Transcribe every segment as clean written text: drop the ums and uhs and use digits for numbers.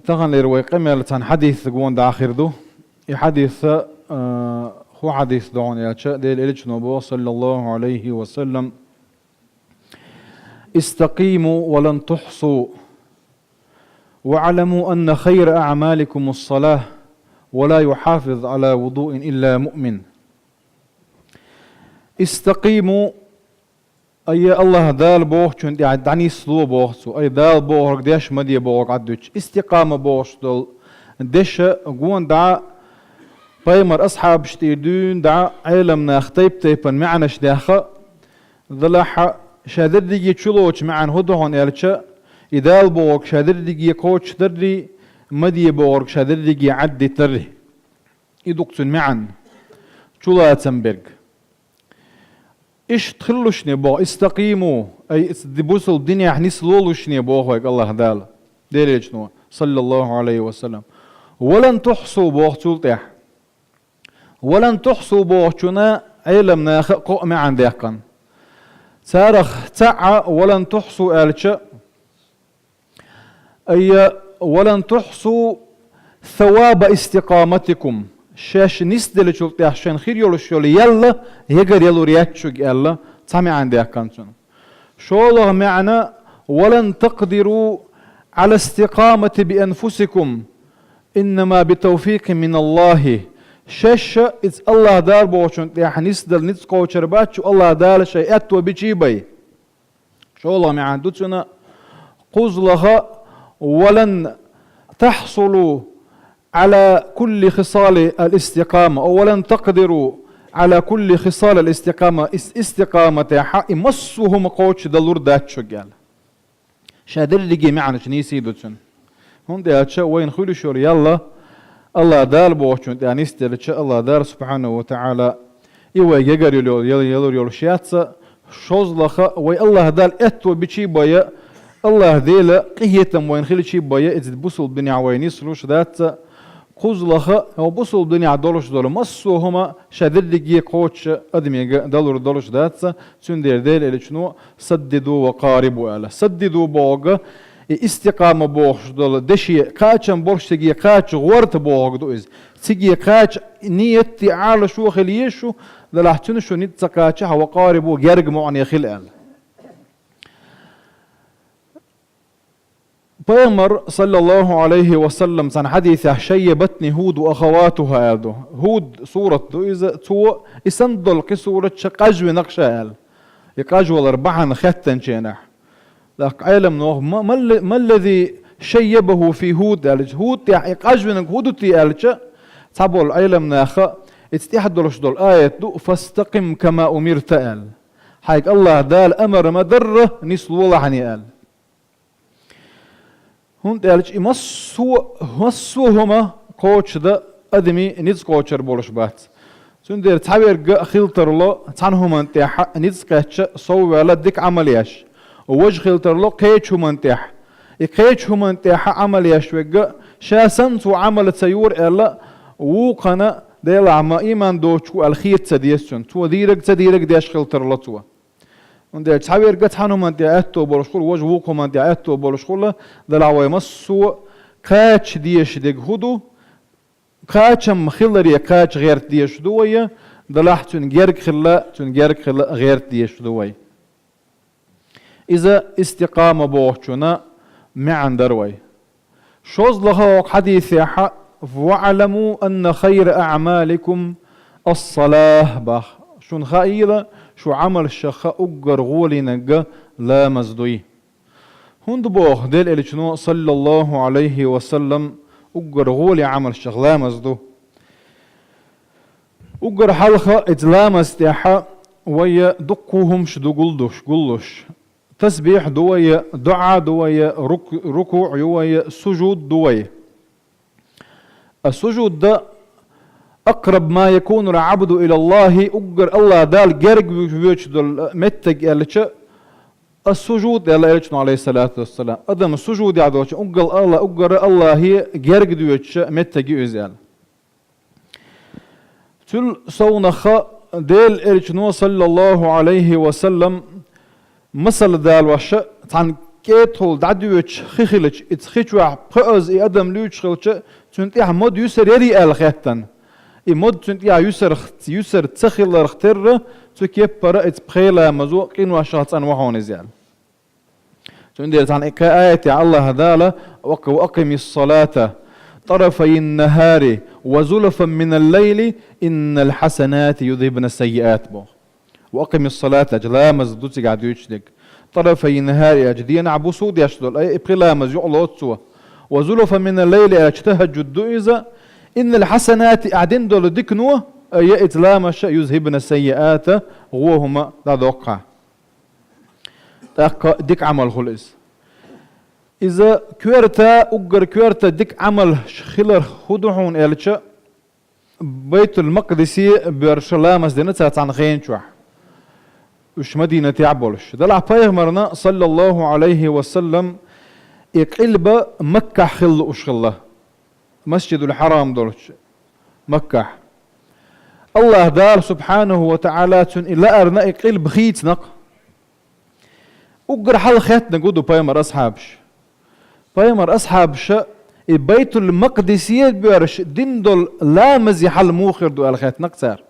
تغن لروي قمة لتن حديث قوان دا آخر دو حديث هو حديث دعون ياتشا ديل إليش نبو صلى الله عليه وسلم استقيموا ولن تحصوا واعلموا أن خير أعمالكم الصلاة ولا يحافظ على وضوء إلا مؤمن. استقيموا أي الله دال بوخ چون دعني سلو بوخ أي دال بوخ ديش مدي بوخ عدوش استقامة بوخ دل ديش قوان دعا بايمر أصحاب شتيدون دعا علمنا اختيب تيبن معنا شداخة ذلح شادر ديجي چلوش معن هدوهن يالچا إدال بوخ شادر ديجي قوش تري مدي بوخ شادر ديجي عدي تري يدوكتن معن چلاتنبرغ إيش تخلوشني بو استقيموا أي دبوسل الدنيا حنسلولوشني بو الله دال ديريجنو صلى الله عليه وسلم ولن تحصوا بو تلتح ولن تحصوا بو چنا علمنا قوم عن ديقن سارخ تعا ولن تحصوا ألچ أي ولن تحصوا ثواب استقامتكم شاش نسدل چلتح شان خير يولش يولي يلا يقر يلو رياتشوك يلا تامي عندي أكانتون شو الله معنا ولن تقدروا على استقامة بأنفسكم إنما بتوفيق من الله شاش إذ الله دار بوشون تيح نسدل نتسقو شرباتشو الله دار شيء أتوى بجيبي شو الله معنا دوتنا قزلها ولن تحصلوا على كل خصال الاستقامة أولا تقدروا على كل خصال الاستقامة استقامة حق مصهم قوتش دلور داتشو قال شادر لقي معنا شنيسي دوتشن هون دي هاتشا وين خلو شور يلا الله دار بوشن يعني استرتشا الله دار سبحانه وتعالى إيوه يقر يلور يلور شياتسا شوزلخا وي الله دار اتو بشي بايا الله ديلا قهيتم وين خلو شي بايا اتد بوصل بني وينيس روش داتسا قوزلخا هو بوصل الدنيا دولش دول مصو هما شادردقي قوتش أدمي دولر دولش داتسا تندير ديل إلي شنو سددوا وقاربوا ألا سددوا بوغ استقامة بوغش دول دشي قاچن بورش تجي قاچ غورت بوغ دو إز تجي قاچ نيتي عال شو خليشو دلحتن شو نيت قاچها وقاربوا جرق معني خل ألا بيمر صلى الله عليه وسلم سن حديثه شيبتني هود وأخواتها هذا هود صورة إذا تو يسندل كسورة شقاجو نقشة يقاجو الأربعة ختن جناح لك علم نوه ما الذي شيبه في هود هود يقاجو هود تي تابول علم ناخا استحضرش دول آية دو فاستقم كما أمرت حيك الله دال أمر مدره نسل والله عني هون دالج مسو هما قوتش دا أدمي نيز قوتشر بولش بات سندير تعبير خيلتر له تعنهم انتح نيز قاتش صوب على ديك عملياش ووجه خيلتر له قيتش هم انتح قيتش هم انتح عملياش وجا شاسن تو عمل سيور إلا وقنا ديل عما إيمان دوتشو الخير تديسون تو تديرك ديش خيلتر له تو وندير تعبير قد حنو من دعاتو بولشخول وجه وقو من دعاتو بولشخول دلعوي مسو قاتش ديش ديك هدو قاتشم خلري قاتش غير ديش دوية دلح تنجرك خلا غير ديش دوي إذا استقامة بوحشنا معن دروي شوز لها حديث حق واعلموا أن خير أعمالكم الصلاة بخ شون خائلة شو عمل الشخاء أقر غولي نقا لا مزدوي هند بوخ ديل إلي شنو صلى الله عليه وسلم أقر غولي عمل الشخ لا مزدو أقر حلقة إتلام استيحا ويا دقوهم شدو قلدوش تسبيح دوية دعاء دوية ركوع يوية سجود دوية السجود ده أقرب ما يكون العبد إلى الله أقر الله دال جرق بيوجد متج إلش السجود إلى إلشنا عليه الصلاة والسلام أدم السجود يعدوش أقر الله هي جرق بيوجد متج إزال تل صونخ ديل إلشنا صلى الله عليه وسلم مثل دال وش عن كيتول دعدوش خيخلش اتخيشوا بقوز ادم لوش خلش تنتيح مود يسر يري الختن مود تنتيح يسر تسخل اختر تكيب برا اتبخيلا مزوق قينوا شخص انواعون زيال تندير عن آية الله هذالا وأقم الصلاة طرفي النهار وزلفا من الليل إن الحسنات يذهبن السيئات بو وأقم الصلاة جلامز دوتي قاعد يشتك طرفي النهار أجدين عبو سود يشتغل أي إبقلامز يعلوت سوا وزلفا من الليل أجتهج الدؤيزة إن الحسنات أعدين دول دكنوه أي إتلامش يذهبن السيئات وهما لا دوقع ديك عمل خلص إذا كورتا أجر كورتا ديك عمل خلر خدوحون إلشة بيت المقدسي برشلامس دينتها عن خين شوح وش مدينة عبولش دلع بيغمرنا صلى الله عليه وسلم يقلب مكة خل أشخله مسجد الحرام دولش مكة الله دار سبحانه وتعالى تن إلا أرنا يقلب خيت نق أجر حل خيتنا قدو بايمر أصحابش بايمر أصحابش بيت المقدسية بيرش دندل لامز يحل موخر دو الخيت نقصر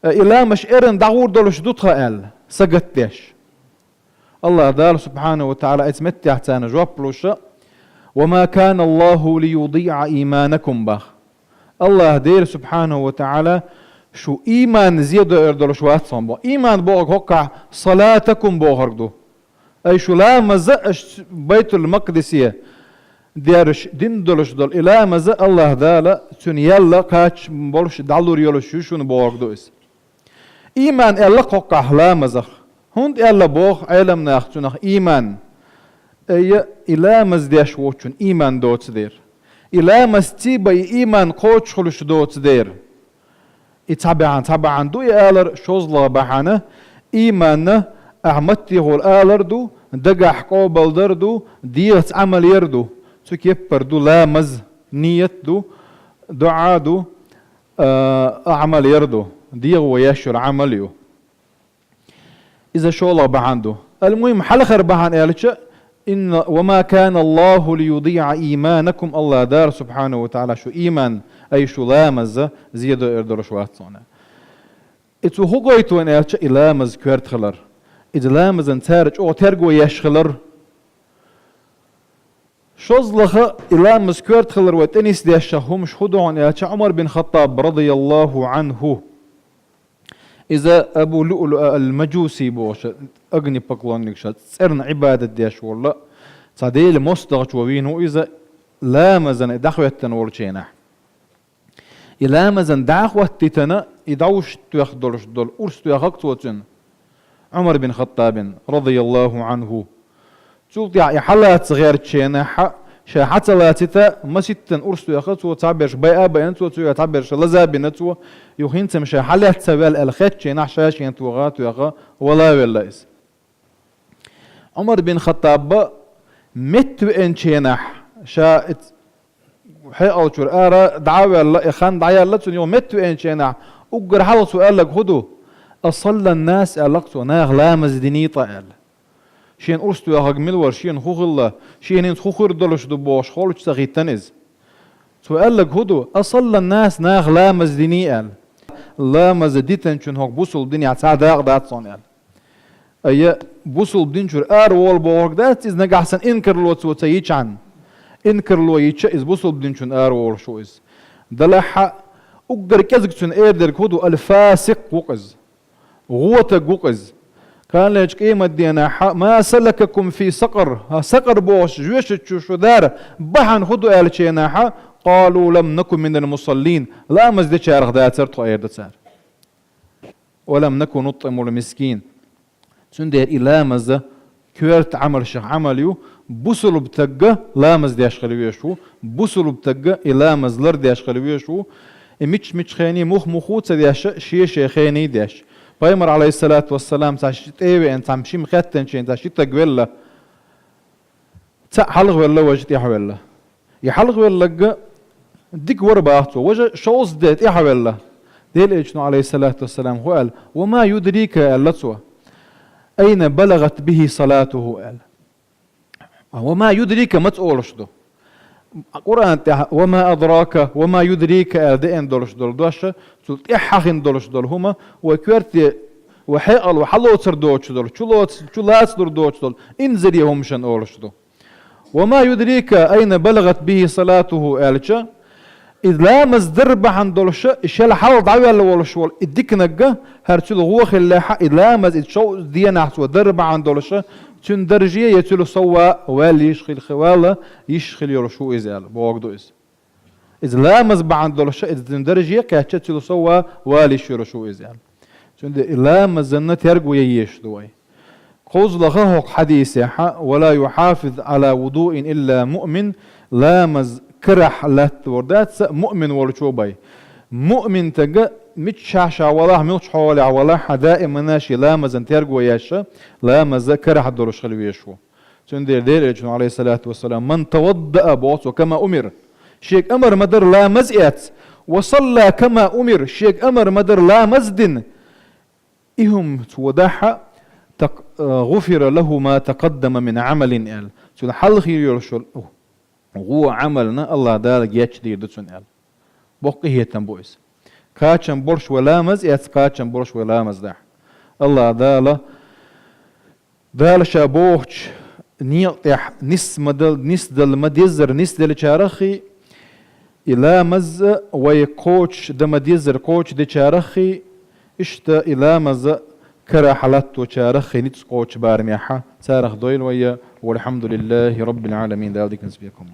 إلا مش إرن دعور دولش دوتها قال سقتش الله دار سبحانه وتعالى اتمتع تانا جواب لوش وما كان الله ليضيع إيمانكم بخ الله دير سبحانه وتعالى شو إيمان زيادة إردلوش واتصن بو إيمان بوغ هكا صلاتكم بوغردو أي شو لا مزقش بيت المقدسية ديرش دندلش دول إلا مزق الله دالا تون يلا كاتش بولش دالور يولش شون بوغردو إس إيمان إلا هكا لا مزق هند إلا بوغ علم ناختونخ إيمان أي إلا مزديش ووتشون إيمان دوت دير إلا مستيبي إيمان قوتش خلش دوت دير طبعا دو يالر شوزلا بحانه إيمان أعمتي هو الالر دو دقح قوبل دردو ديت عمل يردو تكيب بردو لامز نيت دو دعا دو أعمل يردو ديغ ويشر عمليو إذا شولا بحاندو المهم حلخر بحان إلتش إن وما كان الله ليضيع إيمانكم الله دار سبحانه وتعالى شو إيمان أي شو لامز زيادة إردر شوات صنع إتو هقويتو إن إلتش إلامز كورت خلر إذا لامز انتارج أو ترقو يشخلر شوزلخ إلامز كورت خلر واتنيس ديشهم شهدو عن إلتش عمر بن خطاب رضي الله عنه إذا أبو لؤلؤ المجوسي بوش أغني بقلانك شاد سرن عبادة ديش والله صديل مصدغش ووينه إذا لامزن دخوة ورشينه لامزن دعوة تتنا إدعوش تيخدرش دول أرس تيخكت وتن عمر بن خطاب رضي الله عنه تقول يا حالات صغير تشينه شا حتى لا تتا ما ستن أرسلوا يخطوا تعبرش بيئة بينتوا تو تعبرش لزابنتوا يخين تمشي حالات سوال الخيت شيء نحشاش ينتوا غات ويغا ولا إس عمر بن خطاب مت إن شينح شا حقل شو أرى دعوة الله إخان دعيا الله تنيو مت إن شينح أجر حال سؤال لك هدو أصلى الناس ألقتوا ناغ لامز دنيطة قال شين أرستو يا هجمل ورشين خوخ الله شين خوخر دلش دبوش خالش تغيتنز سؤال لك هدو أصل الناس ناغ لامز ديني قال لامز ديتن شون هوك بوصل دنيا تعداق دات صنع أي بوصل دينشور وول بورك دات إز نجح سن إنكر لو تسويتش عن إنكر لو يتش إز بوصل دينشون وول شو إز دلح أقدر كذا شون إيردر هدو الفاسق وقز غوتك وقز كان لك قيمة دينا ما سلككم في سقر سقر بوش جوش شو دار بحن خدوا آل شيناحا قالوا لم نكن من المصلين لا مزدك يا رغدات سرت غير دسار ولم نكن نطعم المسكين سندير إلى مزة كورت عمل شيخ عمليو بوصل بتجا لا مزدي أشخليوشو بوصل بتجا إلى مزلر دي أشخليوشو مش خيني مخوت دياش شي خيني دياش بايمر عليه الصلاة والسلام تاشيت ايوه انت عم شي مختن شي انت شي تقويلا حلغ ولا وجت يحولا يحلغ ولا ديك ورباطو وجه شوز ديت يحولا ديل اجنو عليه الصلاة والسلام هو قال وما يدريك اللتوى أين بلغت به صلاته قال وما يدريك ما تقولش دو قرآن وما أدراك وما يدريك أدين دولش دول دوشة تلت إحخن دولش دول هما وكورت وحقل وحلو تصر دوش دول شلات دور دوش دول انزل يهمشن أولش دو وما يدريك أين بلغت به صلاته ألشا إذ لا مصدر بحن دولش إشال حاول ضعوا اللي ولشول إديك نجا هرتلو هو خلاحة إذ لا مز إتشو دينا حسوا درب عن دولش تون درجية يتلو سوا والي يشخل خوالة يشخل يرشو إزال بوقدو إز إذ لا مز بعن دولش إذ تون درجية كاتشتلو سوا والي يشرشو إزال تون لا مزنا ترجو ييش دوي قوز لغه حديث ولا يحافظ على وضوء إلا مؤمن لا مز كرح لات وردات مؤمن ورشوبي مؤمن تجا متشاشا والله ملش حوالي والله دائما ناشي لا مزن ترجو ياشا لا مز كرح دورش خلوي يشوا تندير دير عليه الصلاة والسلام من توضأ بوصو كما أمر شيك أمر مدر لا مزئت وصلى كما أمر شيك أمر مدر لا مزدن إهم توداحا غفر له ما تقدم من عمل ال تون حل خير يرشل هو عملنا الله دال جيتش دير دتون ال بقي هي تنبويس كاتشن برش ولا مز كاتشن برش ولا مزدح الله دال شابوش نيطح نس دل مديزر نس دل شارخي إلى مز ويكوتش دمديزر كوتش دي شارخي اشتا إلى مز كرا حالات وشارخي نتس قوتش بارميحة سارخ دويل ويا والحمد لله رب العالمين ذلك نسبيكم